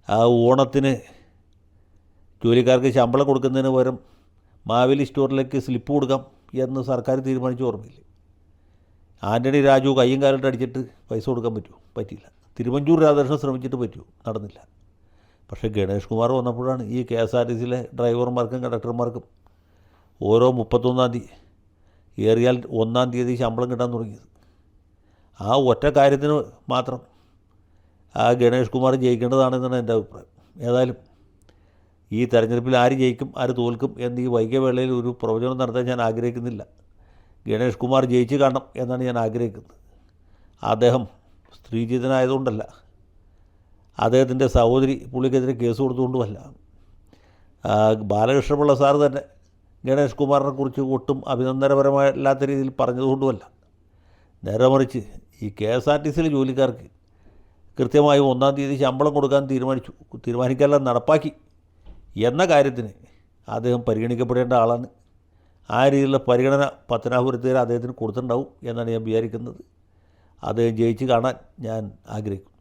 ആ ഓണത്തിന് ജോലിക്കാർക്ക് ശമ്പളം കൊടുക്കുന്നതിന് പകരം മാവേലി സ്റ്റോറിലേക്ക് സ്ലിപ്പ് കൊടുക്കാം എന്ന് സർക്കാർ തീരുമാനിച്ച ഓർമ്മയില്ല. ആൻ്റണി രാജു കയ്യും കാലിട്ട് അടിച്ചിട്ട് പൈസ കൊടുക്കാൻ പറ്റുമോ? പറ്റിയില്ല. തിരുവഞ്ചൂർ രാധാകൃഷ്ണൻ ശ്രമിച്ചിട്ട് പറ്റുമോ? നടന്നില്ല. പക്ഷേ ഗണേഷ് കുമാർ വന്നപ്പോഴാണ് ഈ KSRTCയിലെ ഡ്രൈവർമാർക്കും കണ്ടക്ടർമാർക്കും ഓരോ 31-ാം തീയതി ഏറിയാൽ 1-ാം തീയതി ശമ്പളം കിട്ടാൻ തുടങ്ങിയത്. ആ ഒറ്റ കാര്യത്തിന് മാത്രം ആ ഗണേഷ് കുമാർ ജയിക്കേണ്ടതാണെന്നാണ് എൻ്റെ അഭിപ്രായം. ഏതായാലും ഈ തെരഞ്ഞെടുപ്പിൽ ആര് ജയിക്കും ആര് തോൽക്കും എന്ന് ഈ വൈകിയ വേളയിൽ ഒരു പ്രവചനം നടത്താൻ ഞാൻ ആഗ്രഹിക്കുന്നില്ല. ഗണേഷ് കുമാർ ജയിച്ച് കാണണം എന്നാണ് ഞാൻ ആഗ്രഹിക്കുന്നത്. അദ്ദേഹം സ്ത്രീജിതനായതുകൊണ്ടല്ല, അദ്ദേഹത്തിൻ്റെ സഹോദരി പുള്ളിക്കെതിരെ കേസ് കൊടുത്തുകൊണ്ടുമല്ല, ബാലകൃഷ്ണപിള്ള സാറ് തന്നെ ഗണേഷ് കുമാറിനെ കുറിച്ച് ഒട്ടും അഭിനന്ദനപരമല്ലാത്ത രീതിയിൽ പറഞ്ഞതുകൊണ്ടുമല്ല. നേരെ മറിച്ച് ഈ KSRTCയിലെ ജോലിക്കാർക്ക് കൃത്യമായി 1-ാം തീയതി ശമ്പളം കൊടുക്കാൻ തീരുമാനിക്കാനുള്ള നടപ്പാക്കി എന്ന കാര്യത്തിന് അദ്ദേഹം പരിഗണിക്കപ്പെടേണ്ട ആളാണ്. ആ രീതിയിലുള്ള പരിഗണന പത്തനാപുരത്തുകാർ അദ്ദേഹത്തിന് കൊടുത്തിട്ടുണ്ടാവും എന്നാണ് ഞാൻ വിചാരിക്കുന്നത്. അദ്ദേഹം ജയിച്ച് കാണാൻ ഞാൻ ആഗ്രഹിക്കുന്നു.